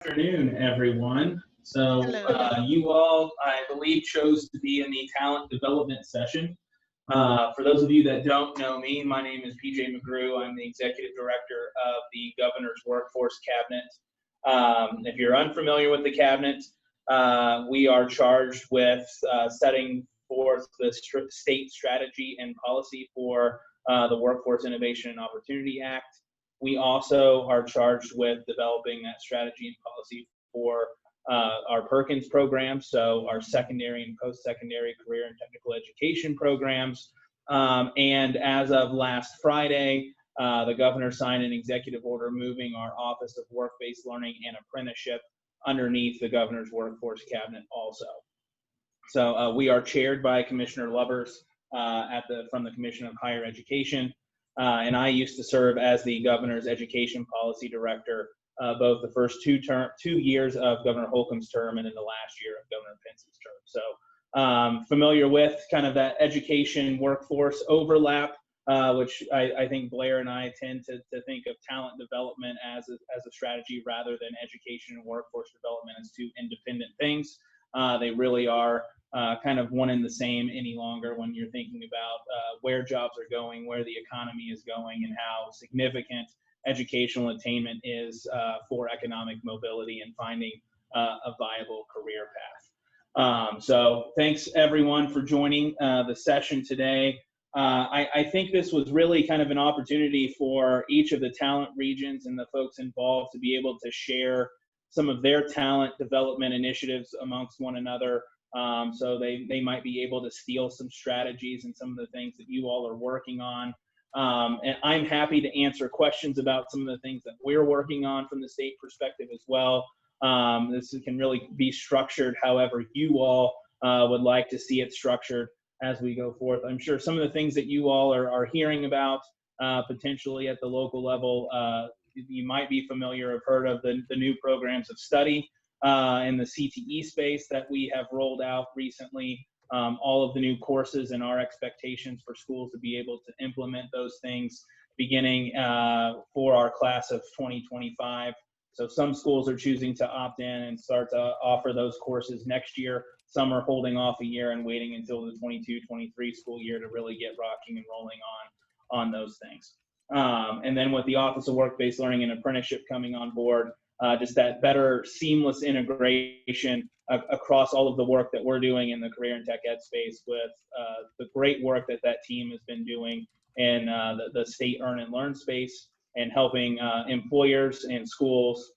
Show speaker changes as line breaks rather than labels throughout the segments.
Afternoon, everyone. So
Hello.
you all, I believe, chose to be in the talent development session. For those of you that don't know me, my name is PJ McGrew. I'm the executive director of the Governor's Workforce Cabinet. If you're unfamiliar with the cabinet, we are charged with setting forth the state strategy and policy for the Workforce Innovation and Opportunity Act. We also are charged with developing that strategy and policy for our Perkins program, so our secondary and post-secondary career and technical education programs. And as of last Friday, the governor signed an executive order moving our Office of Work-Based Learning and Apprenticeship underneath the governor's workforce cabinet also. So we are chaired by Commissioner Lubbers from the Commission of Higher Education. And I used to serve as the governor's education policy director, both the first 2 years of Governor Holcomb's term and in the last year of Governor Pence's term. So familiar with kind of that education workforce overlap, which I think Blair and I tend to think of talent development as a strategy rather than education and workforce development as 2 independent things. They really are kind of one and the same any longer when you're thinking about where jobs are going, where the economy is going, and how significant educational attainment is for economic mobility and finding a viable career path. So thanks everyone for joining the session today. I think this was really kind of an opportunity for each of the talent regions and the folks involved to be able to share some of their talent development initiatives amongst one another. So they might be able to steal some strategies and some of the things that you all are working on. And I'm happy to answer questions about some of the things that we're working on from the state perspective as well. This can really be structured however you all would like to see it structured as we go forth. I'm sure some of the things that you all are hearing about potentially at the local level, you might be familiar or heard of the new programs of study in the CTE space that we have rolled out recently. All of the new courses and our expectations for schools to be able to implement those things beginning for our class of 2025. So some schools are choosing to opt in and start to offer those courses next year. Some are holding off a year and waiting until the 22-23 school year to really get rocking and rolling on those things. And then with the Office of Work-Based Learning and Apprenticeship coming on board, just that better seamless integration across all of the work that we're doing in the career and tech ed space with the great work that team has been doing in the state earn and learn space and helping employers and schools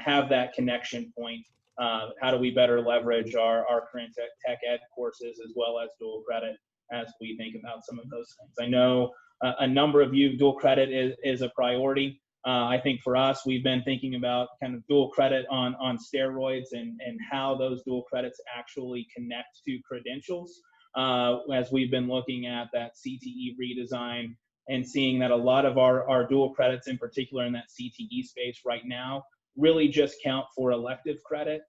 have that connection point. How do we better leverage our career and tech ed courses as well as dual credit as we think about some of those things? I know a number of you, dual credit is a priority. I think for us, we've been thinking about kind of dual credit on steroids and how those dual credits actually connect to credentials as we've been looking at that CTE redesign and seeing that a lot of our dual credits in particular in that CTE space right now really just count for elective credit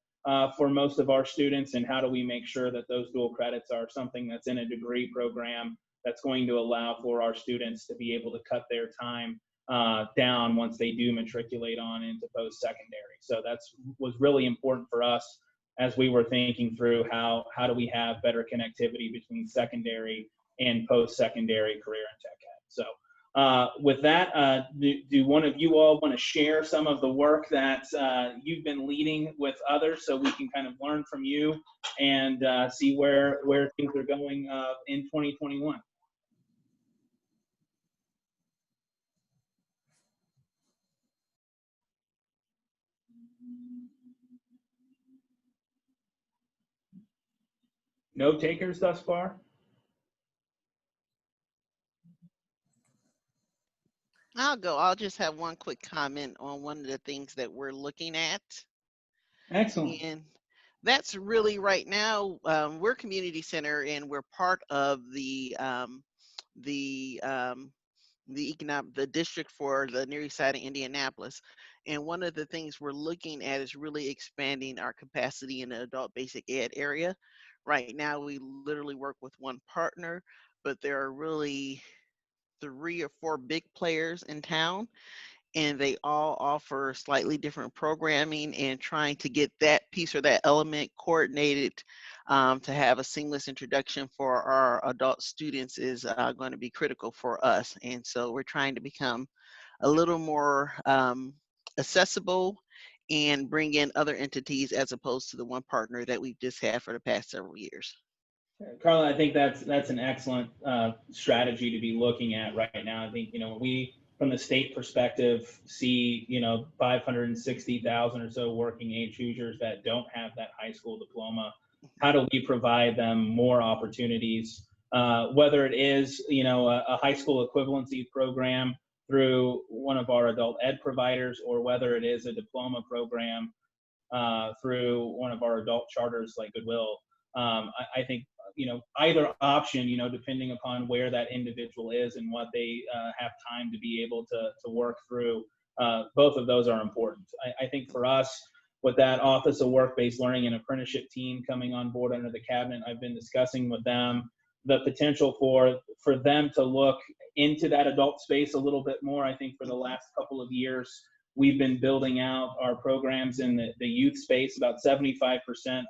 for most of our students. And how do we make sure that those dual credits are something that's in a degree program that's going to allow for our students to be able to cut their time down once they do matriculate on into post-secondary. So was really important for us as we were thinking through how do we have better connectivity between secondary and post-secondary career and tech ed. So with that, do one of you all want to share some of the work that you've been leading with others so we can kind of learn from you and see where things are going in 2021? No takers thus far?
I'll go. I'll just have one quick comment on one of the things that we're looking at.
Excellent.
And that's really right now, we're community center and we're part of the district for the Near East Side of Indianapolis. And one of the things we're looking at is really expanding our capacity in the adult basic ed area. Right now, we literally work with one partner, but there are really 3 or 4 big players in town. and they all offer slightly different programming, and trying to get that piece or that element coordinated to have a seamless introduction for our adult students is going to be critical for us. And so we're trying to become a little more accessible and bring in other entities as opposed to the one partner that we've just had for the past several years.
Carla, I think that's an excellent strategy to be looking at right now. I think, when we, from the state perspective, see, 560,000 or so working age Hoosiers that don't have that high school diploma, how do we provide them more opportunities? Whether it is, a high school equivalency program through one of our adult ed providers, or whether it is a diploma program through one of our adult charters like Goodwill. I think, either option, depending upon where that individual is and what they have time to be able to work through, both of those are important. I think for us, with that Office of Work-Based Learning and Apprenticeship team coming on board under the cabinet, I've been discussing with them the potential for them to look into that adult space a little bit more. I think for the last couple of years, we've been building out our programs in the youth space. About 75%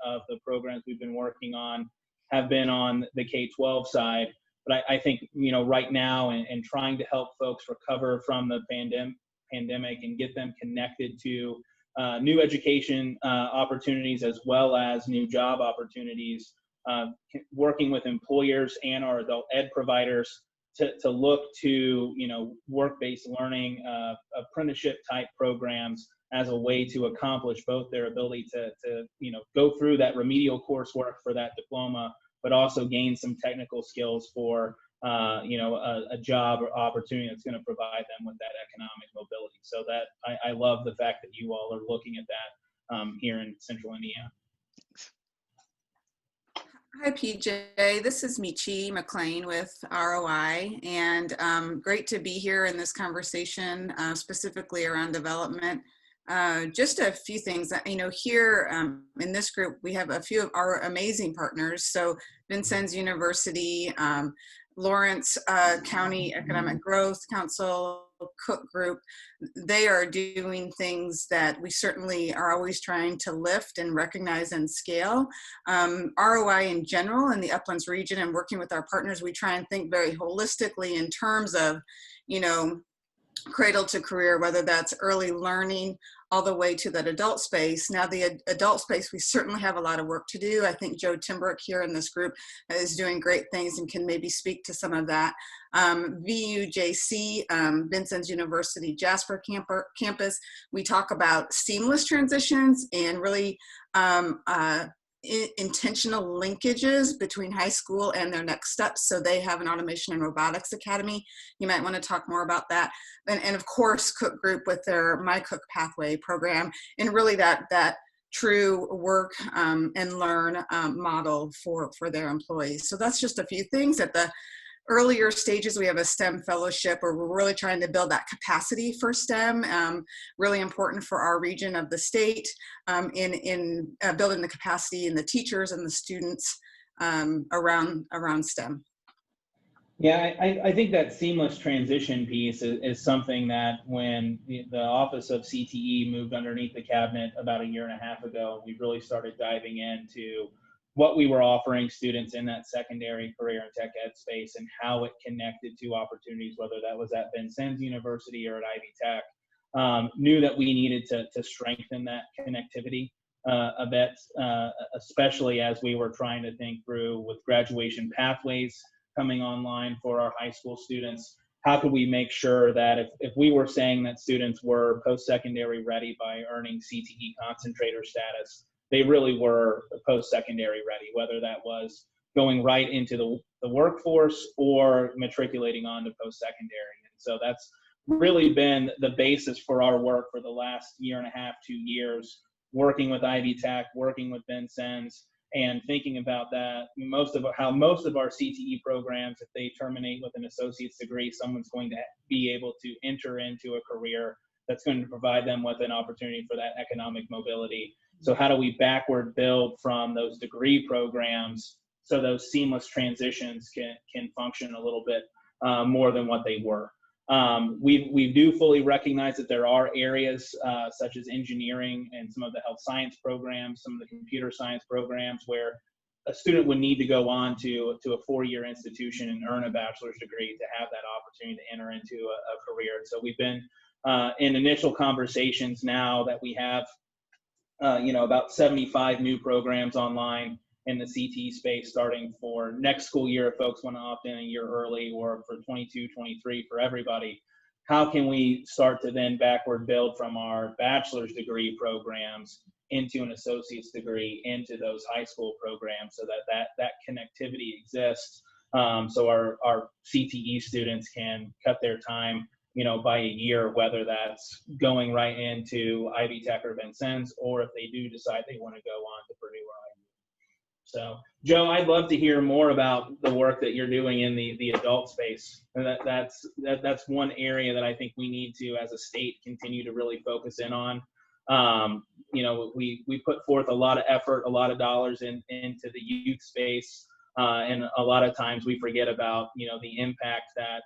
of the programs we've been working on have been on the K-12 side. But I think, right now, and trying to help folks recover from the pandemic and get them connected to new education opportunities as well as new job opportunities, working with employers and our adult ed providers to look to, work-based learning, apprenticeship type programs as a way to accomplish both their ability to go through that remedial coursework for that diploma, but also gain some technical skills for, a job or opportunity that's going to provide them with that economic mobility. So that I love the fact that you all are looking at that here in Central Indiana.
Hi, PJ. This is Michi McLean with ROI, and great to be here in this conversation, specifically around development. Just a few things that, here in this group, we have a few of our amazing partners. So Vincennes University, Lawrence County Economic Growth Council, Cook Group, they are doing things that we certainly are always trying to lift and recognize and scale. ROI in general in the Uplands region, and working with our partners, we try and think very holistically in terms of, cradle to career, whether that's early learning all the way to that adult space. Now, the adult space, we certainly have a lot of work to do. I think Joe Timbrook here in this group is doing great things and can maybe speak to some of that. VUJC, Vincennes University Jasper campus, we talk about seamless transitions and really intentional linkages between high school and their next steps. So they have an automation and robotics academy. You might want to talk more about that. And of course, Cook Group with their My Cook Pathway program, and really that true work and learn model for their employees. So that's just a few things. At the earlier stages, we have a STEM fellowship where we're really trying to build that capacity for STEM, really important for our region of the state in building the capacity in the teachers and the students around STEM.
Yeah, I think that seamless transition piece is something that when the Office of CTE moved underneath the cabinet about 1.5 years ago, we really started diving into what we were offering students in that secondary career and tech ed space and how it connected to opportunities, whether that was at Vincennes University or at Ivy Tech. Knew that we needed to strengthen that connectivity a bit, especially as we were trying to think through with graduation pathways coming online for our high school students. How could we make sure that if we were saying that students were post-secondary ready by earning CTE concentrator status, they really were post-secondary ready, whether that was going right into the workforce or matriculating on to post-secondary. And so that's really been the basis for our work for the last 1.5 years, 2 years, working with Ivy Tech, working with Vincennes, and thinking about that. How most of our CTE programs, if they terminate with an associate's degree, someone's going to be able to enter into a career that's going to provide them with an opportunity for that economic mobility. So how do we backward build from those degree programs so those seamless transitions can function a little bit more than what they were? We do fully recognize that there are areas such as engineering and some of the health science programs, some of the computer science programs where a student would need to go on to a 4-year institution and earn a bachelor's degree to have that opportunity to enter into a career. And so we've been in initial conversations now that we have, about 75 new programs online in the CTE space starting for next school year if folks want to opt in a year early, or for 22, 23 for everybody. How can we start to then backward build from our bachelor's degree programs into an associate's degree into those high school programs, so that connectivity exists, so our CTE students can cut their time, by a year, whether that's going right into Ivy Tech or Vincennes, or if they do decide they want to go on to Purdue or IU. So, Joe, I'd love to hear more about the work that you're doing in the adult space. And that's one area that I think we need to, as a state, continue to really focus in on. We put forth a lot of effort, a lot of dollars into the youth space. And a lot of times we forget about, the impact that,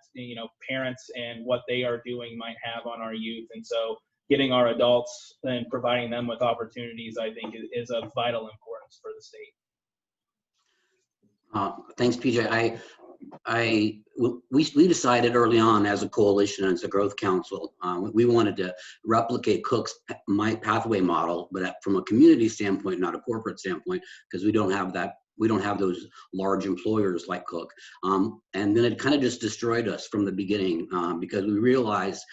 parents and what they are doing might have on our youth. And so getting our adults and providing them with opportunities, I think, is of vital importance for the state.
Thanks, PJ. We decided early on as a coalition, as a growth council, we wanted to replicate Cook's My Pathway model, but from a community standpoint, not a corporate standpoint, because we don't have that. We don't have those large employers like Cook. And then it kind of just destroyed us from the beginning, because we realized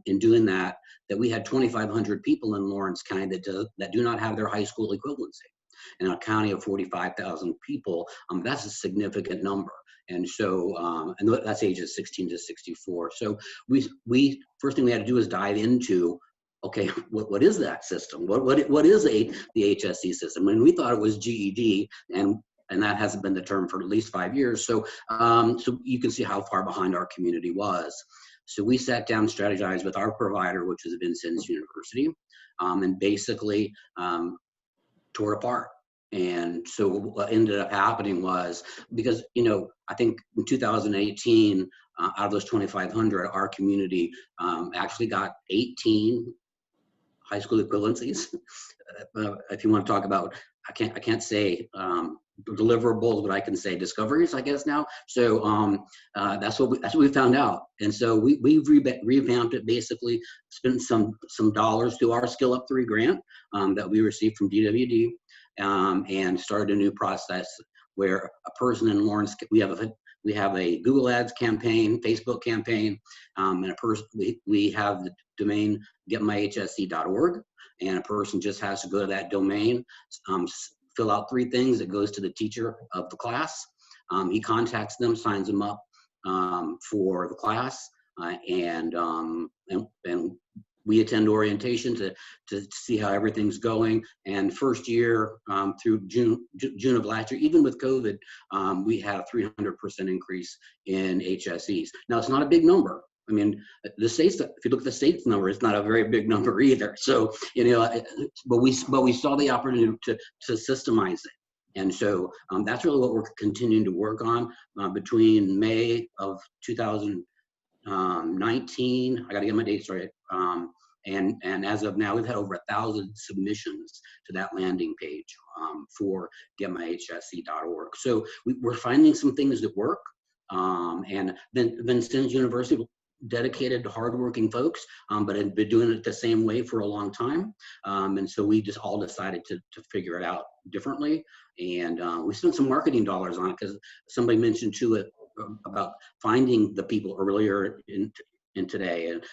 in doing that we had 2,500 people in Lawrence County that do not have their high school equivalency. In a county of 45,000 people, that's a significant number. And so, and that's ages 16 to 64. So we first thing we had to do is dive into, okay, what is that system? What is the HSE system? And we thought it was GED, and that hasn't been the term for at least 5 years. So, so you can see how far behind our community was. So we sat down, strategized with our provider, which is Vincennes University, and basically tore apart. And so what ended up happening was, because, I think in 2018, out of those 2,500, our community actually got 18 high school equivalencies. If you want to talk about, I can't say deliverables, but I can say discoveries, I guess now. So that's what we found out. And so we revamped it, basically spent some dollars through our Skill Up 3 grant that we received from DWD, and started a new process where a person in Lawrence, we have a Google Ads campaign, Facebook campaign, and a person, we have the domain getmyhsc.org, and a person just has to go to that domain, fill out 3 things. It goes to the teacher of the class. He contacts them, signs them up for the class, and we attend orientation to see how everything's going. And first year through June of last year, even with COVID, we had a 300% increase in HSEs. Now, it's not a big number. I mean, the states, if you look at the state's number, it's not a very big number either. So, but we saw the opportunity to systemize it. And so that's really what we're continuing to work on between May of 2019. I got to get my dates right. And as of now, we've had over 1,000 submissions to that landing page for getmyhsc.org. So we're finding some things that work. And then Vincennes University, dedicated, hardworking folks, but had been doing it the same way for a long time. And so we just all decided to figure it out differently. And we spent some marketing dollars on it, because somebody mentioned too about finding the people earlier in today, and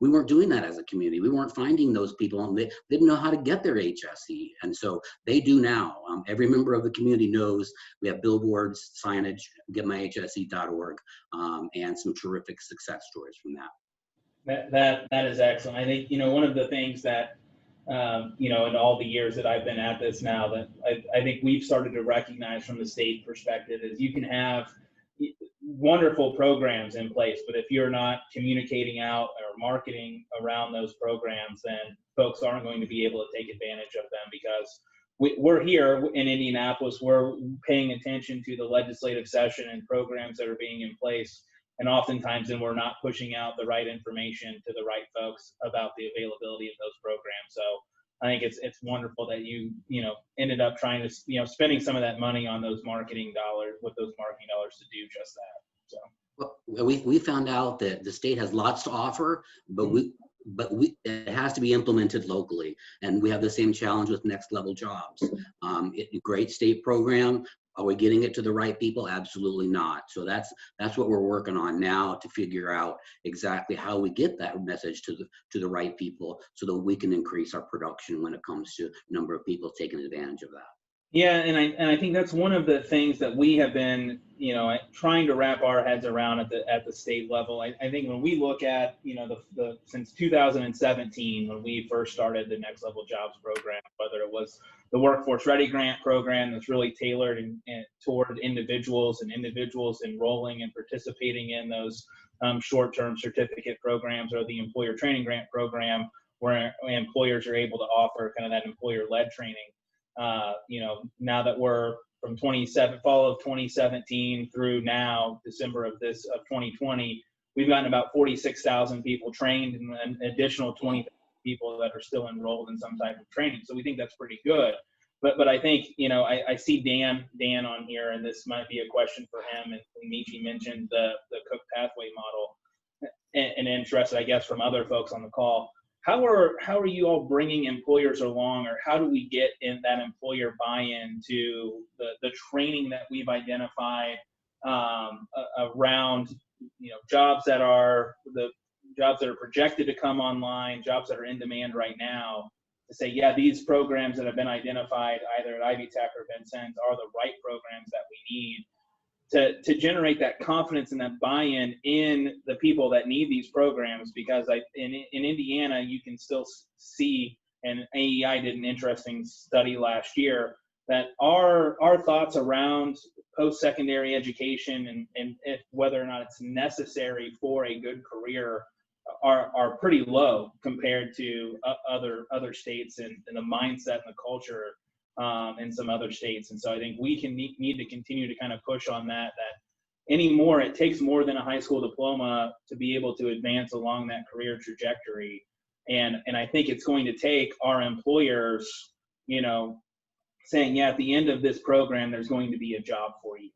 we weren't doing that as a community. We weren't finding those people, and they didn't know how to get their HSE, and so they do now. Every member of the community knows. We have billboards, signage, getmyhsc.org, and some terrific success stories from that.
That is excellent. I think one of the things that in all the years that I've been at this now, that I think we've started to recognize from the state perspective is you can have wonderful programs in place, but if you're not communicating out or marketing around those programs, then folks aren't going to be able to take advantage of them, because we're here in Indianapolis, we're paying attention to the legislative session and programs that are being in place, And oftentimes then we're not pushing out the right information to the right folks about the availability of those programs. So I think it's wonderful that you ended up trying to, spending some of that money on those marketing dollars, with those marketing dollars to do just that. So.
Well, we found out that the state has lots to offer, but it has to be implemented locally. And we have the same challenge with Next Level Jobs. Great state program. Are we getting it to the right people? Absolutely not. So that's what we're working on now, to figure out exactly how we get that message to the right people, so that we can increase our production when it comes to number of people taking advantage of that.
Yeah, and I think that's one of the things that we have been, trying to wrap our heads around at the state level. I think when we look at, since 2017, when we first started the Next Level Jobs program, whether it was the Workforce Ready Grant program that's really tailored and toward individuals, and individuals enrolling and participating in those short-term certificate programs, or the Employer Training Grant program, where employers are able to offer kind of that employer-led training. Now that we're from fall of 2017 through now, December of 2020, we've gotten about 46,000 people trained, and an additional 20,000 people that are still enrolled in some type of training. So we think that's pretty good. But I think, I see Dan on here, and this might be a question for him. And Michi mentioned the Cook pathway model, and interested, I guess, from other folks on the call. How are you all bringing employers along, or how do we get in that employer buy-in to the training that we've identified around jobs that are projected to come online, jobs that are in demand right now, to say, yeah, these programs that have been identified either at Ivy Tech or Vincennes are the right programs that we need to generate that confidence and that buy-in in the people that need these programs. Because in Indiana, you can still see, and AEI did an interesting study last year, that our thoughts around post-secondary education and whether or not it's necessary for a good career are pretty low compared to other states, and the mindset and the culture in some other states. And so I think we need to continue to kind of push on that anymore. It takes more than a high school diploma to be able to advance along that career trajectory. And I think it's going to take our employers, saying, yeah, at the end of this program, there's going to be a job for you.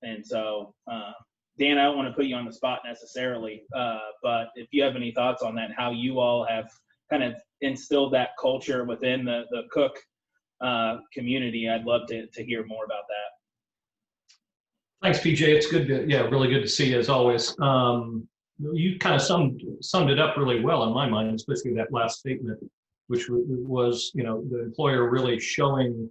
And so, Dan, I don't want to put you on the spot necessarily, but if you have any thoughts on that, how you all have kind of instilled that culture within the Cook community, I'd love to hear more about that.
Thanks, PJ. It's really good to see you as always. You kind of summed it up really well in my mind, especially that last statement, which was, the employer really showing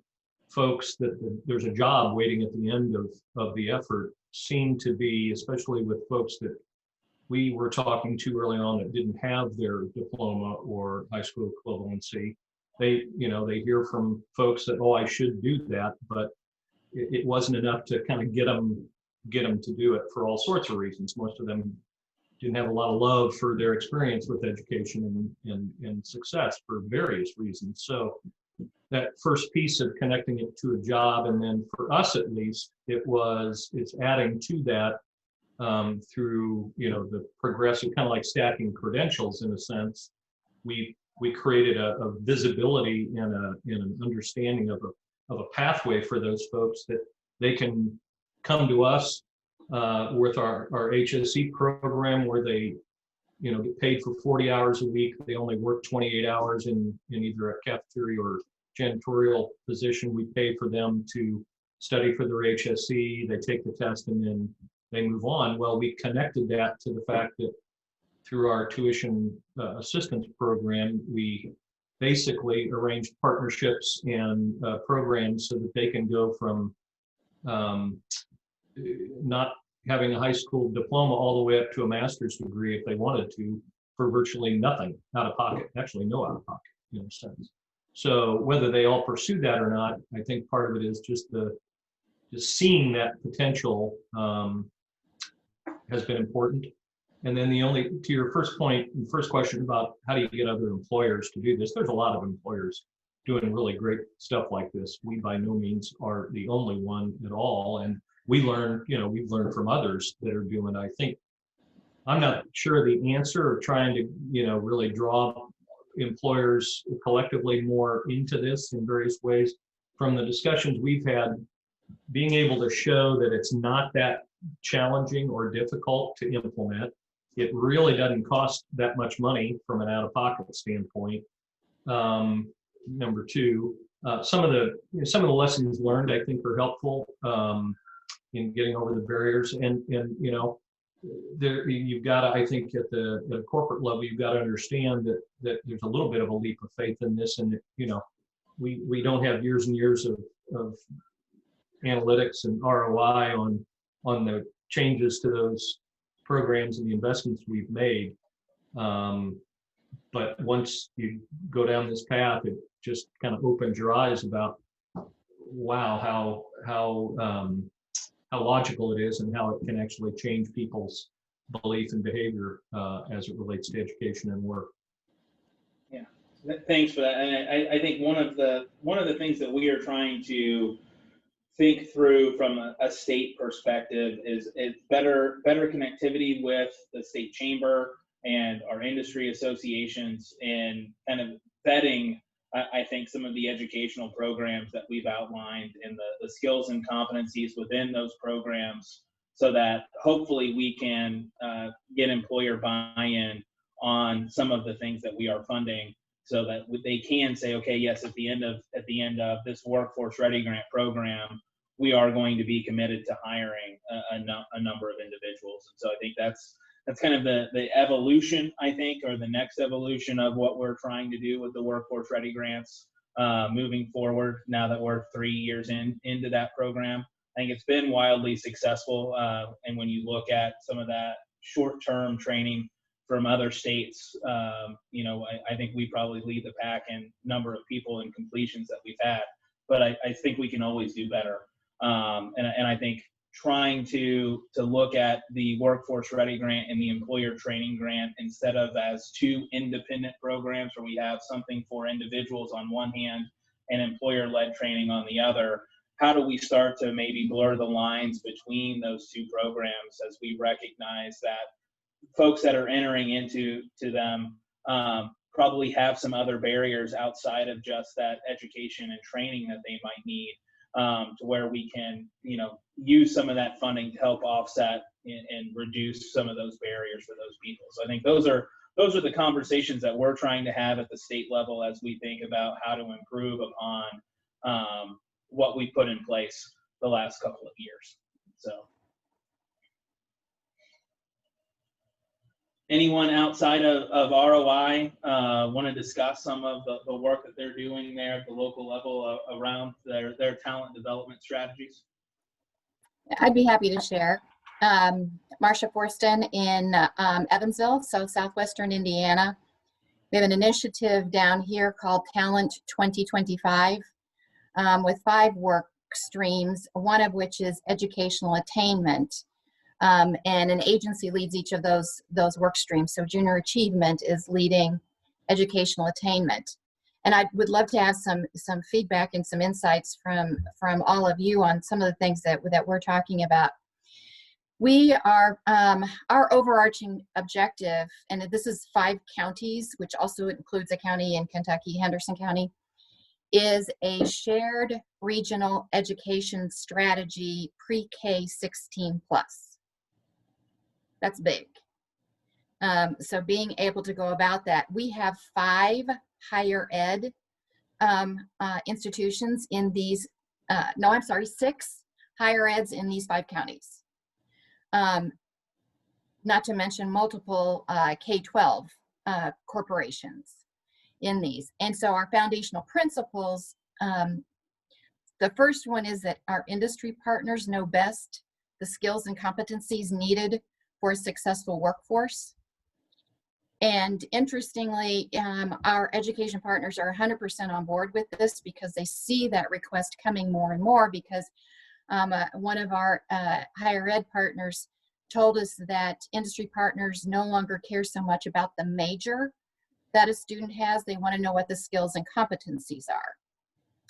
folks that there's a job waiting at the end of the effort, seemed to be, especially with folks that we were talking to early on that didn't have their diploma or high school equivalency. They hear from folks that, oh, I should do that, but it wasn't enough to kind of get them to do it for all sorts of reasons. Most of them didn't have a lot of love for their experience with education and success for various reasons. So that first piece of connecting it to a job, and then for us at least, it's adding to that through the progressive, kind of like stacking credentials in a sense. We created a visibility and an understanding of a pathway for those folks, that they can come to us with our HSE program, where they get paid for 40 hours a week. They only work 28 hours in either a cafeteria or janitorial position. We pay for them to study for their HSE. They take the test and then they move on. Well, we connected that to the fact that through our tuition assistance program, we basically arranged partnerships and programs so that they can go from not having a high school diploma all the way up to a master's degree if they wanted to, for virtually nothing out of pocket, actually no out of pocket in a sense. So whether they all pursue that or not, I think part of it is just seeing that potential has been important. And then to your first question about how do you get other employers to do this, there's a lot of employers doing really great stuff like this. We by no means are the only one at all. And we learn, we've learned from others that are doing. I think I'm not sure the answer of trying to, really draw employers collectively more into this in various ways. From the discussions we've had, being able to show that it's not that challenging or difficult to implement. It really doesn't cost that much money from an out-of-pocket standpoint. Number two, some of the lessons learned, I think, are helpful in getting over the barriers. And you've got to, I think, at the corporate level, you've got to understand that there's a little bit of a leap of faith in this, and that, we don't have years and years of analytics and ROI on the changes to those programs and the investments we've made. But once you go down this path, it just kind of opens your eyes about, wow, how logical it is and how it can actually change people's belief and behavior as it relates to education and work.
Yeah, thanks for that. And I think one of the things that we are trying to think through from a state perspective is better connectivity with the state chamber and our industry associations, and kind of vetting, I think, some of the educational programs that we've outlined and the skills and competencies within those programs, so that hopefully we can get employer buy-in on some of the things that we are funding, so that they can say, okay, yes, at the end of this Workforce Ready Grant program, we are going to be committed to hiring a number of individuals. And so I think that's kind of the evolution, I think, or the next evolution of what we're trying to do with the Workforce Ready Grants moving forward, now that we're 3 years into that program. I think it's been wildly successful. And when you look at some of that short-term training from other states, I think we probably lead the pack in number of people and completions that we've had. But I think we can always do better. And I think trying to look at the Workforce Ready Grant and the Employer Training Grant instead of as two independent programs, where we have something for individuals on one hand and employer-led training on the other. How do we start to maybe blur the lines between those two programs, as we recognize that folks that are entering into them probably have some other barriers outside of just that education and training that they might need, to where we can, use some of that funding to help offset and reduce some of those barriers for those people. So I think those are the conversations that we're trying to have at the state level as we think about how to improve upon what we put in place the last couple of years. So anyone outside of ROI want to discuss some of the work that they're doing there at the local level around their talent development strategies?
I'd be happy to share. Marcia Forsten in Evansville, so southwestern Indiana. We have an initiative down here called Talent 2025 with 5 work streams, one of which is educational attainment. And an agency leads each of those work streams. So junior achievement is leading educational attainment. And I would love to have some feedback and some insights from all of you on some of the things that we're talking about. We are, our overarching objective, and this is 5 counties, which also includes a county in Kentucky, Henderson County, is a shared regional education strategy pre-K 16+. That's big. So being able to go about that, we have 5 higher ed institutions in these, 6 higher eds in these 5 counties. Not to mention multiple K-12 corporations in these. And so our foundational principles, the first one is that our industry partners know best the skills and competencies needed for a successful workforce. And interestingly, our education partners are 100% on board with this, because they see that request coming more and more, because one of our higher ed partners told us that industry partners no longer care so much about the major that a student has. They want to know what the skills and competencies are.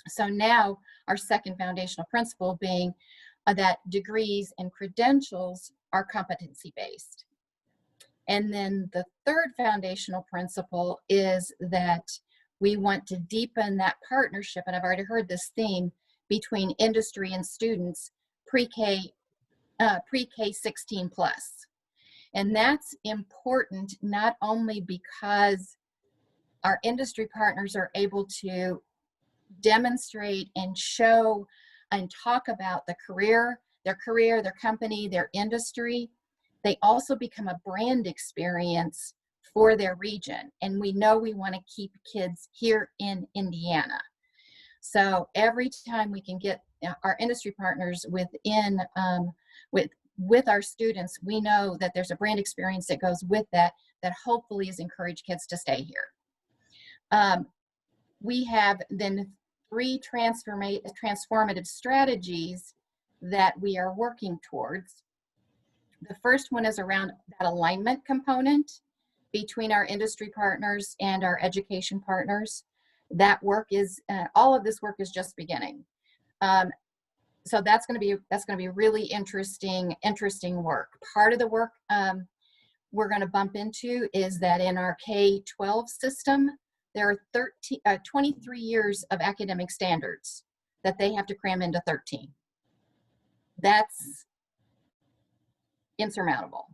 So now our second foundational principle being that degrees and credentials are competency-based. And then the third foundational principle is that we want to deepen that partnership, and I've already heard this theme, between industry and students pre-K 16 plus. And that's important not only because our industry partners are able to demonstrate and show and talk about their career, their company, their industry, they also become a brand experience for their region. And we know we want to keep kids here in Indiana. So every time we can get our industry partners within, with our students, we know that there's a brand experience that goes with that, that hopefully has encouraged kids to stay here. We have then 3 transformative strategies that we are working towards. The first one is around that alignment component between our industry partners and our education partners. That work is, all of this work is just beginning. So that's going to be really interesting work. Part of the work we're going to bump into is that in our K-12 system, there are 23 years of academic standards that they have to cram into 13. That's insurmountable.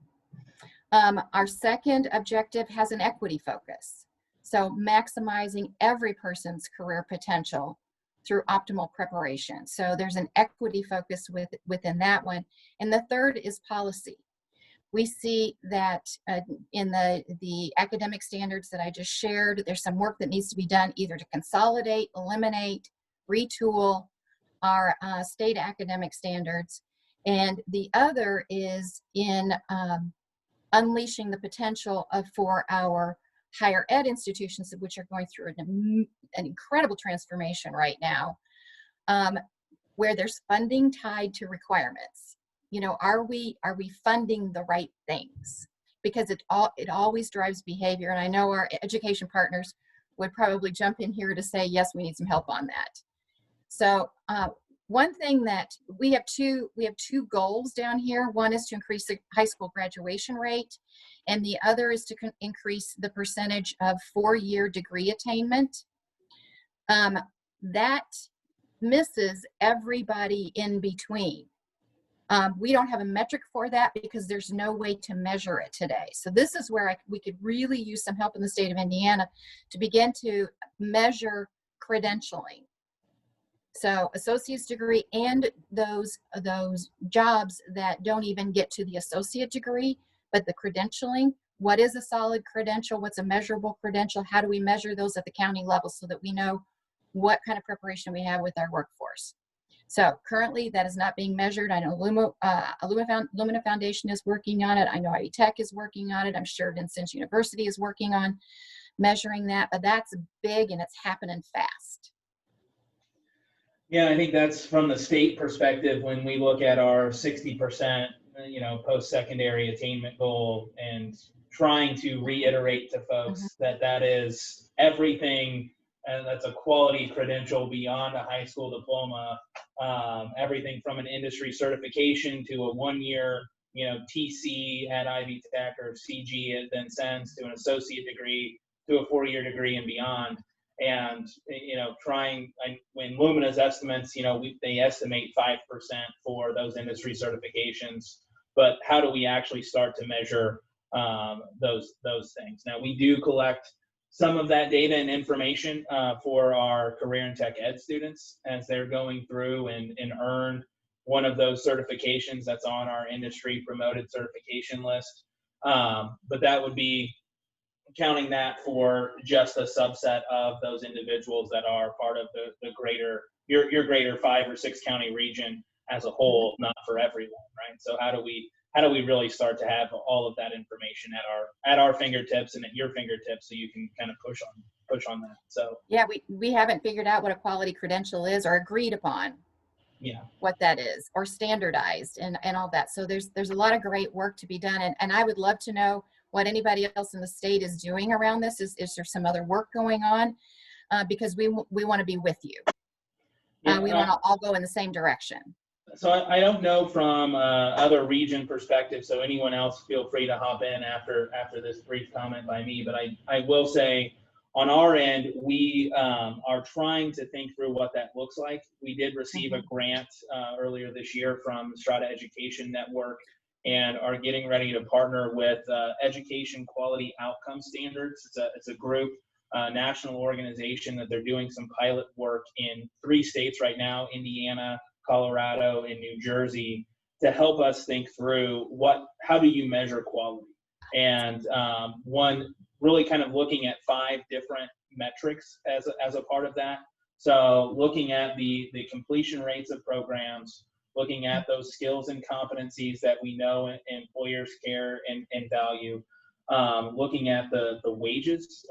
Our second objective has an equity focus. So maximizing every person's career potential through optimal preparation. So there's an equity focus within that one. And the third is policy. We see that in the academic standards that I just shared, there's some work that needs to be done either to consolidate, eliminate, retool our state academic standards. And the other is in unleashing the potential for our higher ed institutions, which are going through an incredible transformation right now, where there's funding tied to requirements. You know, are we funding the right things? Because it always drives behavior, and I know our education partners would probably jump in here to say, yes, we need some help on that. So one thing that we have two goals down here. One is to increase the high school graduation rate, and the other is to increase the percentage of 4-year degree attainment. That misses everybody in between. We don't have a metric for that because there's no way to measure it today. So this is where we could really use some help in the state of Indiana to begin to measure credentialing. So associate's degree and those jobs that don't even get to the associate degree, but the credentialing. What is a solid credential? What's a measurable credential? How do we measure those at the county level so that we know what kind of preparation we have with our workforce? So currently that is not being measured. I know Lumina Foundation is working on it. I know IE Tech is working on it. I'm sure Vincennes University is working on measuring that, but that's big and it's happening fast.
Yeah, I think that's from the state perspective when we look at our 60%, post-secondary attainment goal and trying to reiterate to folks that is everything, and that's a quality credential beyond a high school diploma, everything from an industry certification to a 1-year, TC at Ivy Tech or CG at Vincennes to an associate degree to a 4-year degree and beyond. And, when Lumina's estimates, they estimate 5% for those industry certifications, but how do we actually start to measure those things? Now, we do collect some of that data and information for our career and tech ed students as they're going through and earn one of those certifications that's on our industry promoted certification list. But that would be counting that for just a subset of those individuals that are part of the greater, your greater 5 or 6 county region as a whole, not for everyone, right? So how do we really start to have all of that information at our fingertips and at your fingertips so you can kind of push on that? So
yeah, we haven't figured out what a quality credential is or agreed upon what that is or standardized and all that. So there's a lot of great work to be done, and I would love to know what anybody else in the state is doing around this. Is there some other work going on? Because we want to be with you. We want to all go in the same direction.
So I don't know from other region perspective, so anyone else feel free to hop in after this brief comment by me, but I will say on our end, we are trying to think through what that looks like. We did receive a grant earlier this year from Strata Education Network and are getting ready to partner with Education Quality Outcome Standards. It's a group, national organization that they're doing some pilot work in 3 states right now, Indiana, Colorado, and New Jersey, to help us think through how do you measure quality? And one, really kind of looking at 5 different metrics as a part of that. So looking at the completion rates of programs, looking at those skills and competencies that we know employers care and value, looking at the wages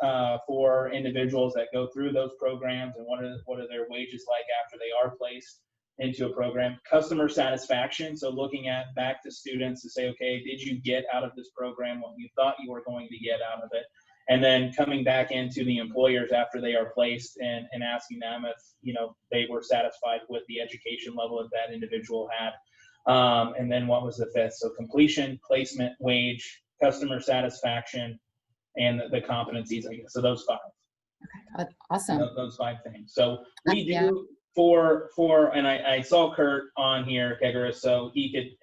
for individuals that go through those programs and what are their wages like after they are placed into a program. Customer satisfaction, so looking at back to students to say, okay, did you get out of this program what you thought you were going to get out of it? And then coming back into the employers after they are placed and asking them if they were satisfied with the education level that individual had. And then what was the 5th? So completion, placement, wage, customer satisfaction, and the competencies, I guess. So those 5.
Okay, awesome.
Those 5 things. So we do and I saw Kurt on here, Kegaris, so he could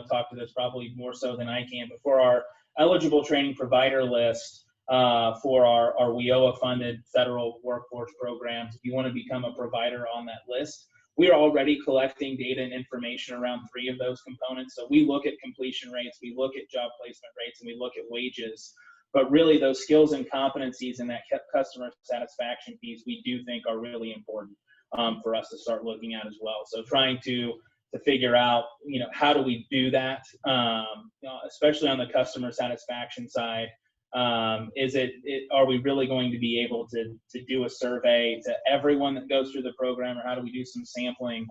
talk to this probably more so than I can. But for our eligible training provider list, for our WIOA funded federal workforce programs, if you want to become a provider on that list, we are already collecting data and information around 3 of those components. So we look at completion rates, we look at job placement rates, and we look at wages. But really those skills and competencies and that customer satisfaction piece, we do think are really important for us to start looking at as well. So trying to figure out, how do we do that, especially on the customer satisfaction side. Are we really going to be able to do a survey to everyone that goes through the program, or how do we do some sampling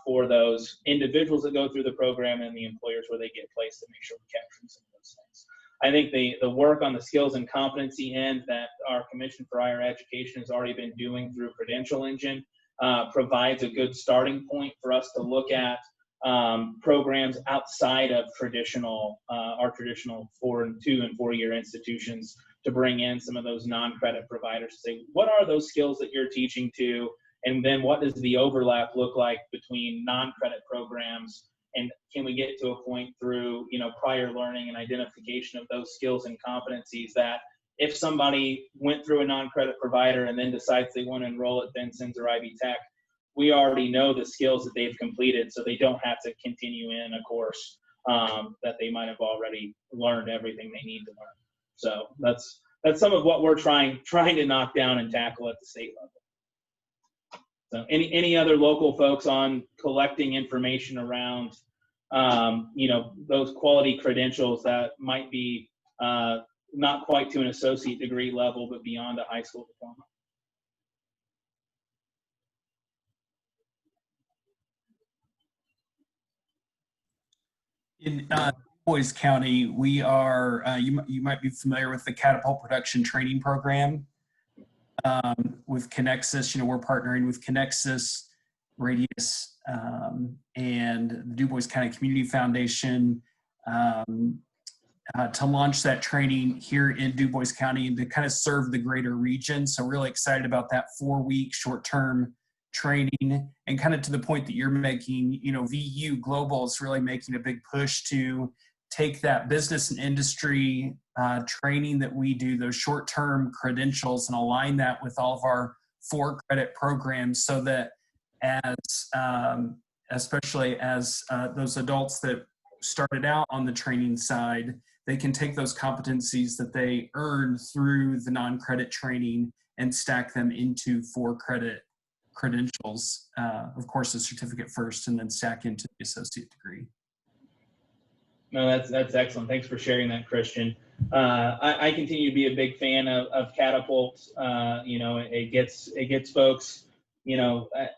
for those individuals that go through the program and the employers where they get placed to make sure we're capturing some of those things? I think the work on the skills and competency end that our Commission for Higher Education has already been doing through Credential Engine provides a good starting point for us to look at programs outside of our traditional 2 and 4 year institutions, to bring in some of those non-credit providers to say, what are those skills that you're teaching to, and then what does the overlap look like between non-credit programs, and can we get to a point through prior learning and identification of those skills and competencies that if somebody went through a non-credit provider and then decides they want to enroll at Benson's or Ivy Tech, we already know the skills that they've completed, so they don't have to continue in a course that they might have already learned everything they need to learn. So that's some of what we're trying to knock down and tackle at the state level. So any other local folks on collecting information around those quality credentials that might be not quite to an associate degree level, but beyond a high school diploma?
In Du Bois County, we are, you might be familiar with the Catapult Production Training Program with Connexus. We're partnering with Connexus, Radius, and the Du Bois County Community Foundation to launch that training here in Du Bois County and to kind of serve the greater region. So really excited about that 4-week short-term training, and kind of to the point that you're making, VU Global is really making a big push to take that business and industry training that we do, those short-term credentials, and align that with all of our 4 credit programs, so that especially as those adults that started out on the training side, they can take those competencies that they earn through the non-credit training and stack them into 4 credit credentials, of course, a certificate first, and then stack into the associate degree.
No, that's excellent. Thanks for sharing that, Christian. I continue to be a big fan of Catapult. It gets folks,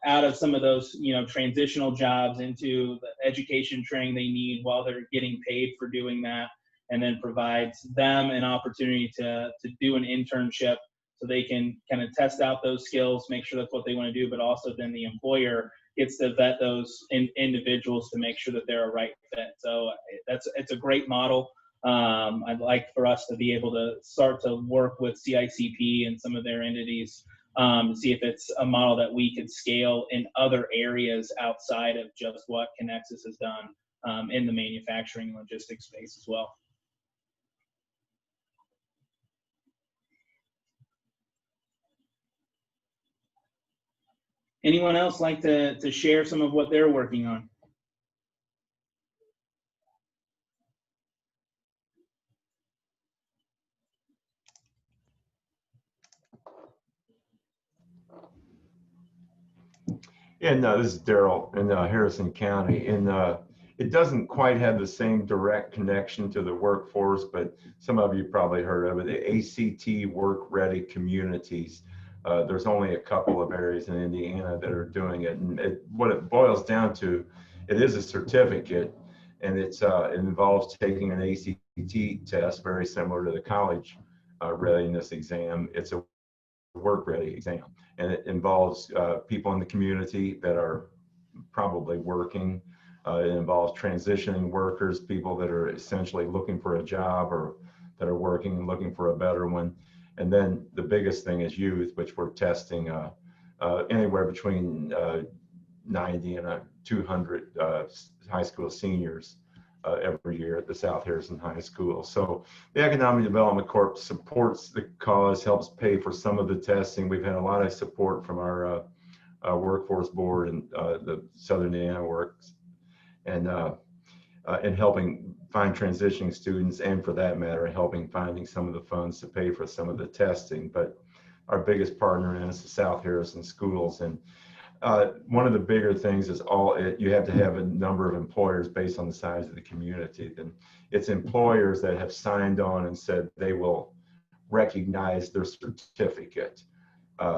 out of some of those, transitional jobs into the education training they need while they're getting paid for doing that, and then provides them an opportunity to do an internship so they can kind of test out those skills, make sure that's what they want to do, but also then the employer gets to vet those individuals to make sure that they're a right fit. So it's a great model. I'd like for us to be able to start to work with CICP and some of their entities to see if it's a model that we could scale in other areas outside of just what Connexus has done in the manufacturing and logistics space as well. Anyone else like to share some of what they're working on?
Yeah, no, this is Daryl in Harrison County, and it doesn't quite have the same direct connection to the workforce, but some of you probably heard of it, the ACT Work Ready Communities. There's only a couple of areas in Indiana that are doing it, and what it boils down to, it is a certificate, and it involves taking an ACT test, very similar to the college readiness exam. It's a work ready exam, and it involves people in the community that are probably working. It involves transitioning workers, people that are essentially looking for a job or that are working and looking for a better one. And then the biggest thing is youth, which we're testing anywhere between 90 and 200 high school seniors every year at the South Harrison High School. So the Economic Development Corp supports the cause, helps pay for some of the testing. We've had a lot of support from our workforce board and the Southern Indiana Works, and helping find transitioning students, and for that matter, helping finding some of the funds to pay for some of the testing. But our biggest partner in is the South Harrison Schools, and one of the bigger things is you have to have a number of employers based on the size of the community. Then it's employers that have signed on and said they will recognize their certificate.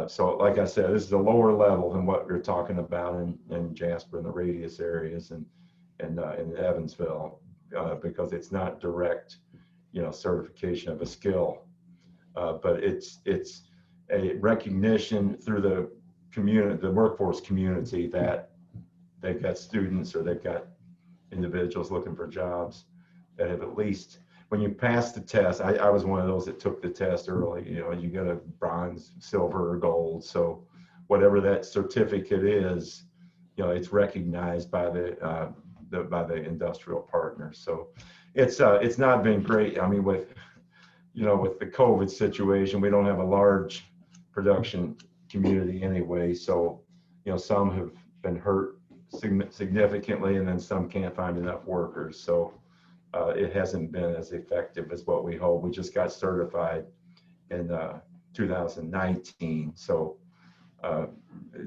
So like I said, this is a lower level than what we're talking about in Jasper and the radius areas and in Evansville, because it's not direct, certification of a skill, but it's a recognition through the community, the workforce community, that they've got students or they've got individuals looking for jobs that have at least, when you pass the test, I was one of those that took the test early, you get a bronze, silver, or gold. So whatever that certificate is, it's recognized by the industrial partners. So it's not been great. I mean, with the COVID situation, we don't have a large production community anyway. So, some have been hurt significantly, and then some can't find enough workers. So it hasn't been as effective as what we hope. We just got certified in 2019. So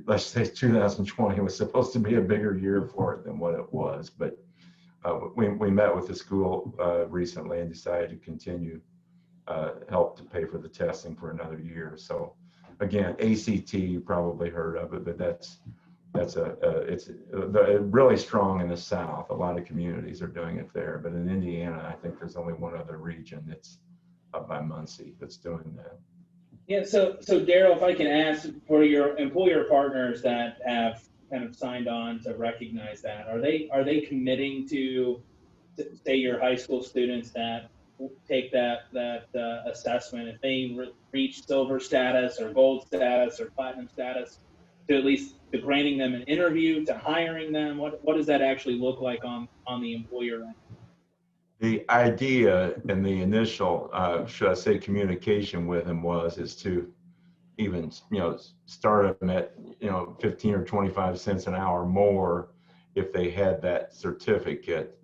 let's say 2020 was supposed to be a bigger year for it than what it was. But we met with the school recently and decided to continue help to pay for the testing for another year. So again, ACT, you probably heard of it, but it's really strong in the South. A lot of communities are doing it there, but in Indiana, I think there's only one other region that's up by Muncie that's doing that.
Yeah, so Daryl, if I can ask, for your employer partners that have kind of signed on to recognize that, are they committing to say your high school students that take that assessment, if they reach silver status or gold status or platinum status, to at least to granting them an interview, to hiring them? What does that actually look like on the employer end?
The idea and the initial, should I say, communication with him is to even, start them at, 15 or 25 cents an hour more if they had that certificate.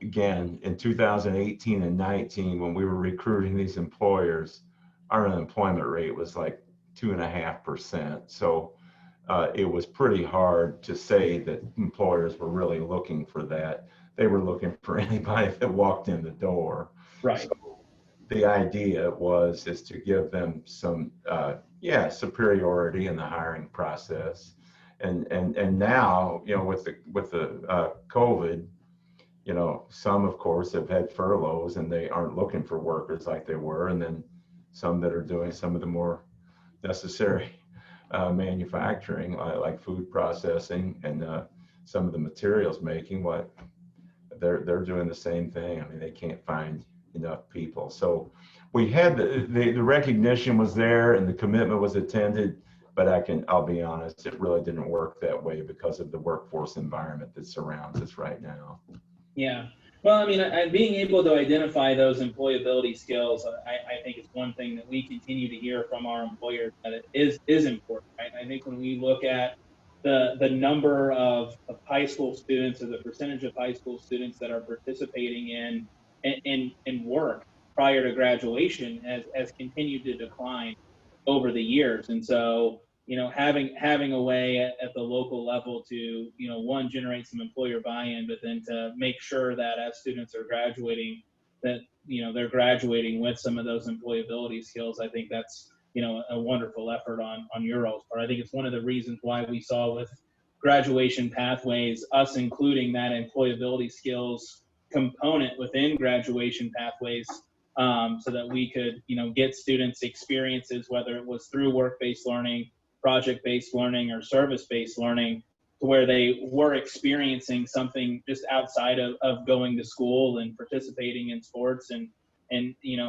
Again, in 2018 and 19, when we were recruiting these employers, our unemployment rate was like 2.5%. So it was pretty hard to say that employers were really looking for that. They were looking for anybody that walked in the door.
Right.
So the idea is to give them some, superiority in the hiring process. And now, with the COVID, some of course have had furloughs and they aren't looking for workers like they were. And then some that are doing some of the more necessary manufacturing, like food processing and some of the materials making. What they're doing the same thing. I mean, they can't find enough people. So we had the recognition was there and the commitment was attended, but I'll be honest, it really didn't work that way because of the workforce environment that surrounds us right now.
Yeah. Well, I mean, being able to identify those employability skills, I think is one thing that we continue to hear from our employers that it is important. Right? I think when we look at the number of high school students or the percentage of high school students that are participating in work prior to graduation has continued to decline over the years. And so, having a way at the local level to, one, generate some employer buy-in, but then to make sure that as students are graduating, that, they're graduating with some of those employability skills. I think that's, a wonderful effort on your all's part. I think it's one of the reasons why we saw with graduation pathways, us including that employability skills component within graduation pathways, so that we could, get students experiences, whether it was through work-based learning, project-based learning, or service-based learning, to where they were experiencing something just outside of going to school and participating in sports and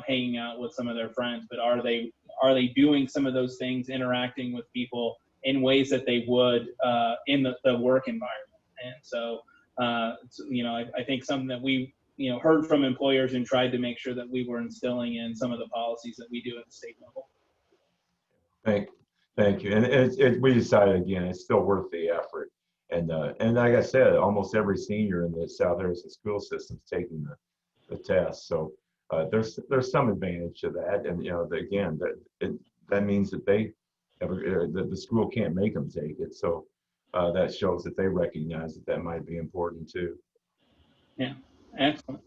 hanging out with some of their friends. But are they doing some of those things, interacting with people in ways that they would in the work environment? And so, I think something that we heard from employers and tried to make sure that we were instilling in some of the policies that we do at the state level.
Thank you. And we decided, again, it's still worth the effort. And like I said, almost every senior in the South Harrison school system is taking the test. So there's some advantage to that. And again, that means that the school can't make them take it. So that shows that they recognize that might be important too.
Yeah, excellent.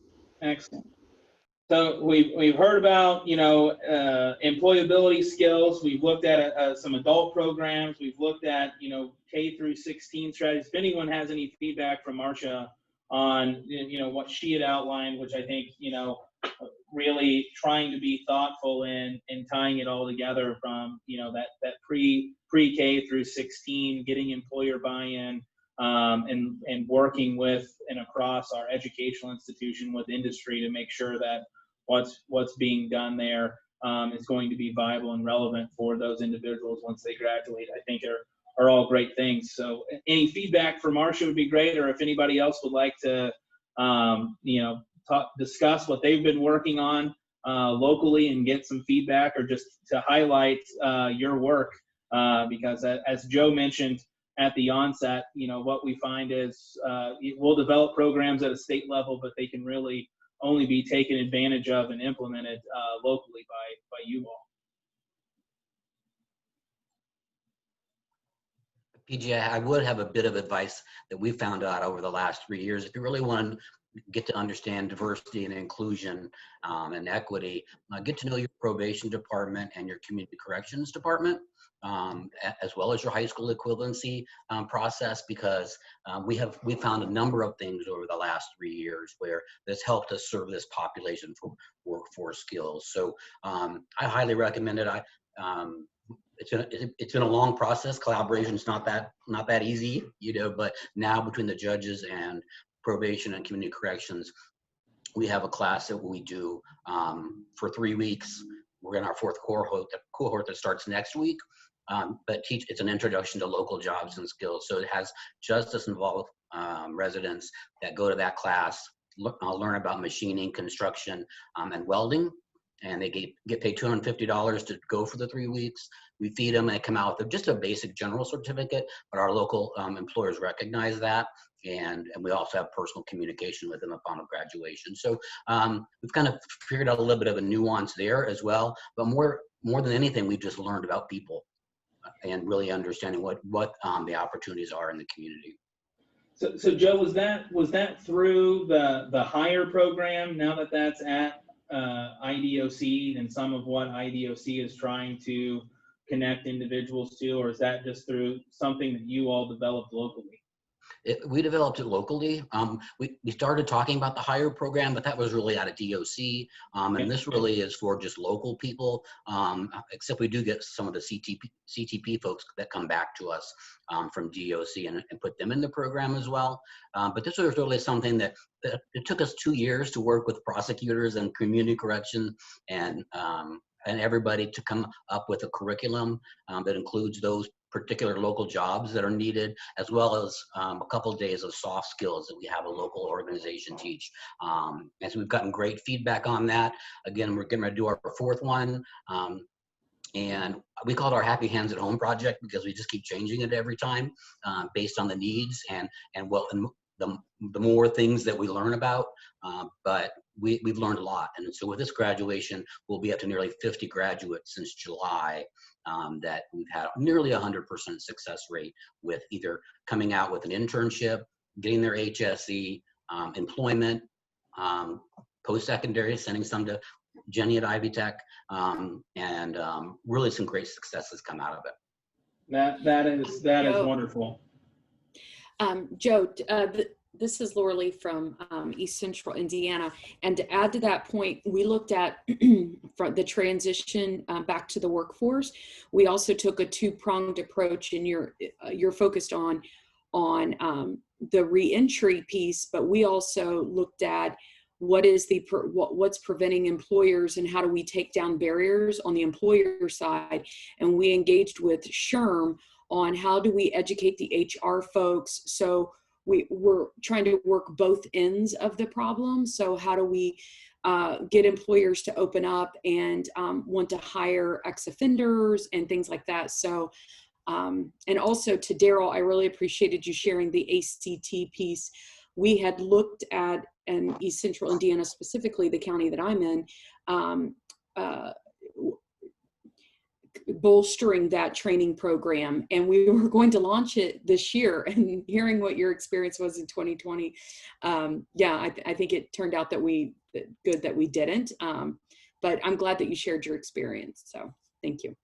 So we've heard about employability skills. We've looked at some adult programs. We've looked at K through 16 strategies. If anyone has any feedback from Marcia on what she had outlined, which I think really trying to be thoughtful in tying it all together from that pre-K through 16, getting employer buy-in, and working with and across our educational institution with industry to make sure that what's being done there is going to be viable and relevant for those individuals once they graduate, I think are all great things. So any feedback for Marcia would be great, or if anybody else would like to discuss what they've been working on locally and get some feedback, or just to highlight your work, because as Joe mentioned at the onset, what we find is we'll develop programs at a state level, but they can really only be taken advantage of and implemented locally by you all.
PJ, I would have a bit of advice that we found out over the last 3 years. If you really want to get to understand diversity and inclusion and equity, get to know your probation department and your community corrections department, as well as your high school equivalency process, because we found a number of things over the last 3 years where this helped us serve this population for workforce skills. So I highly recommend it. It's been a long process. Collaboration's not that easy, but now between the judges and probation and community corrections, we have a class that we do for 3 weeks. We're in our 4th cohort that starts next week. But it's an introduction to local jobs and skills. So it has justice involved residents that go to that class, learn about machining, construction, and welding. And they get paid $250 to go for the 3 weeks. We feed them and they come out with just a basic general certificate, but our local employers recognize that. And we also have personal communication with them upon graduation. So we've kind of figured out a little bit of a nuance there as well. But more than anything, we've just learned about people and really understanding what the opportunities are in the community.
So Joe, was that through the hire program? Now that's at IDOC, and some of what IDOC is trying to connect individuals to, or is that just through something that you all developed locally?
We developed it locally. We started talking about the hire program, but that was really out of DOC. And this really is for just local people, except we do get some of the CTP folks that come back to us from DOC and put them in the program as well. But this was really something that it took us 2 years to work with prosecutors and community correction and everybody to come up with a curriculum that includes those particular local jobs that are needed, as well as a couple of days of soft skills that we have a local organization teach. And so we've gotten great feedback on that. Again, we're going to do our 4th one. And we call it our Happy Hands at Home project because we just keep changing it every time based on the needs and the more things that we learn about. But we've learned a lot. And so with this graduation, we'll be up to nearly 50 graduates since July that we've had nearly 100% success rate with either coming out with an internship, getting their HSE, employment, post-secondary, sending some to Jenny at Ivy Tech, and really some great successes come out of it.
That is wonderful.
Joe, this is Laura Lee from East Central Indiana. And to add to that point, we looked at from the transition back to the workforce. We also took a 2-pronged approach, and you're focused on the reentry piece, but we also looked at what's preventing employers and how do we take down barriers on the employer side. And we engaged with SHRM on how do we educate the HR folks. So we're trying to work both ends of the problem. So how do we get employers to open up and want to hire ex-offenders and things like that. So, and also to Daryl, I really appreciated you sharing the ACT piece. We had looked at, in East Central Indiana, specifically the county that I'm in, bolstering that training program, and we were going to launch it this year. And hearing what your experience was in 2020, yeah, I think it turned out that good that we didn't, but I'm glad that you shared your experience. So thank you.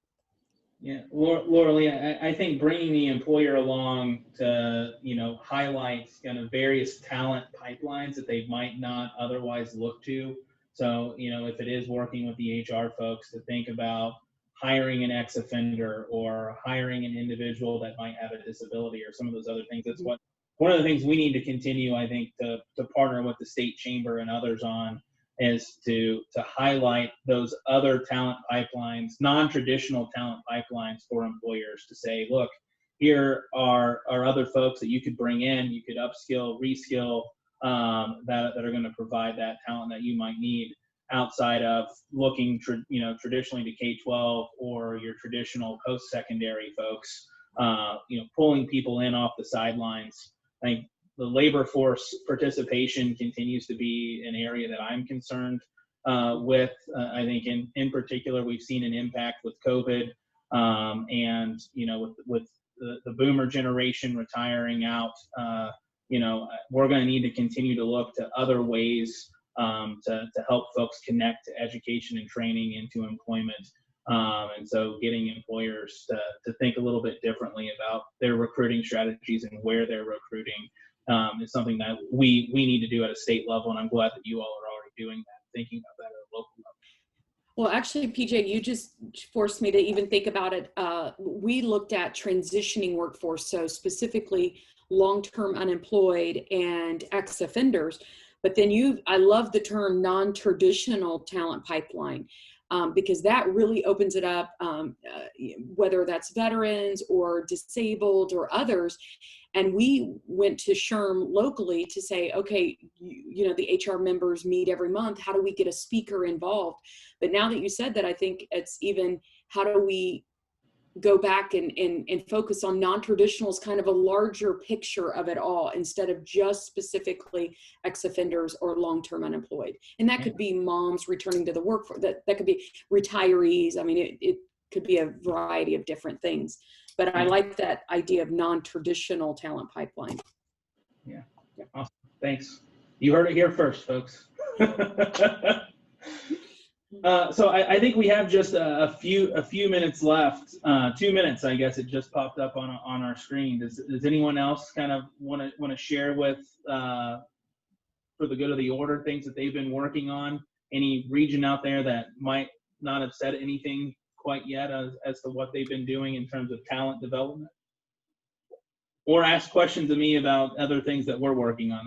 Yeah, Laura Lee, I think bringing the employer along to, highlight kind of various talent pipelines that they might not otherwise look to. So, if it is working with the HR folks to think about hiring an ex-offender or hiring an individual that might have a disability or some of those other things. That's one of the things we need to continue, I think, to partner with the state chamber and others on, is to highlight those other talent pipelines, non-traditional talent pipelines for employers to say, look, here are other folks that you could bring in, you could upskill, reskill, that are going to provide that talent that you might need outside of looking, traditionally to K-12 or your traditional post-secondary folks, pulling people in off the sidelines. I think the labor force participation continues to be an area that I'm concerned with. I think in particular, we've seen an impact with COVID, and with the boomer generation retiring out. We're going to need to continue to look to other ways to help folks connect to education and training into employment. And so getting employers to think a little bit differently about their recruiting strategies and where they're recruiting is something that we need to do at a state level. And I'm glad that you all are already doing that, thinking about that at a local level.
Well, actually, PJ, you just forced me to even think about it. We looked at transitioning workforce, so specifically long-term unemployed and ex-offenders. But then I love the term non-traditional talent pipeline, because that really opens it up, whether that's veterans or disabled or others. And we went to SHRM locally to say, okay, the HR members meet every month. How do we get a speaker involved? But now that you said that, I think it's even, how do we go back and focus on non-traditional as kind of a larger picture of it all, instead of just specifically ex-offenders or long-term unemployed. And that could be moms returning to the workforce, that could be retirees. I mean, it could be a variety of different things, but I like that idea of non-traditional talent pipeline.
Yeah. Awesome. Thanks. You heard it here first, folks. So I think we have just a few minutes left. 2 minutes, I guess. It just popped up on our screen. Does anyone else kind of want to share with for the good of the order things that they've been working on? Any region out there that might not have said anything quite yet as to what they've been doing in terms of talent development, or ask questions of me about other things that we're working on?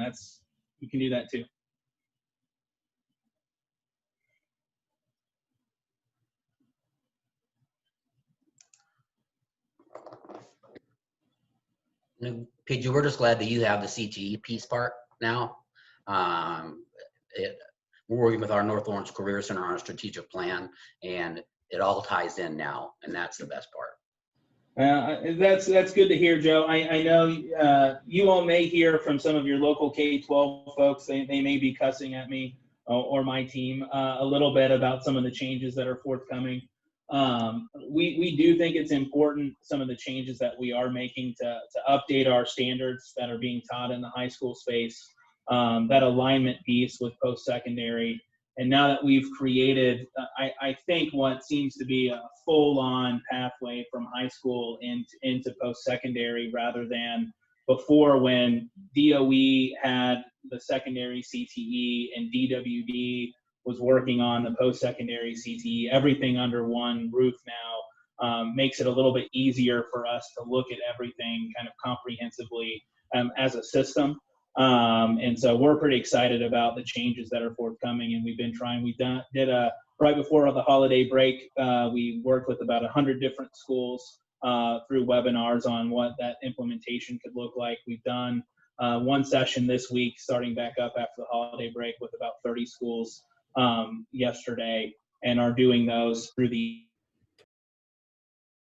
You can do that too.
PJ, we're just glad that you have the CTE piece part now. We're working with our North Orange Career Center on a strategic plan, and it all ties in now, and that's the best part.
That's good to hear, Joe. I know you all may hear from some of your local K-12 folks. They may be cussing at me or my team a little bit about some of the changes that are forthcoming. We do think it's important, some of the changes that we are making to update our standards that are being taught in the high school space, that alignment piece with post-secondary. And now that we've created, I think, what seems to be a full-on pathway from high school into post-secondary, rather than before, when DOE had the secondary CTE and DWD was working on the post-secondary CTE, everything under one roof now makes it a little bit easier for us to look at everything kind of comprehensively as a system. And so we're pretty excited about the changes that are forthcoming, and we've been trying. We did right before the holiday break, we worked with about 100 different schools through webinars on what that implementation could look like. We've done one session this week, starting back up after the holiday break, with about 30 schools yesterday, and are doing those through the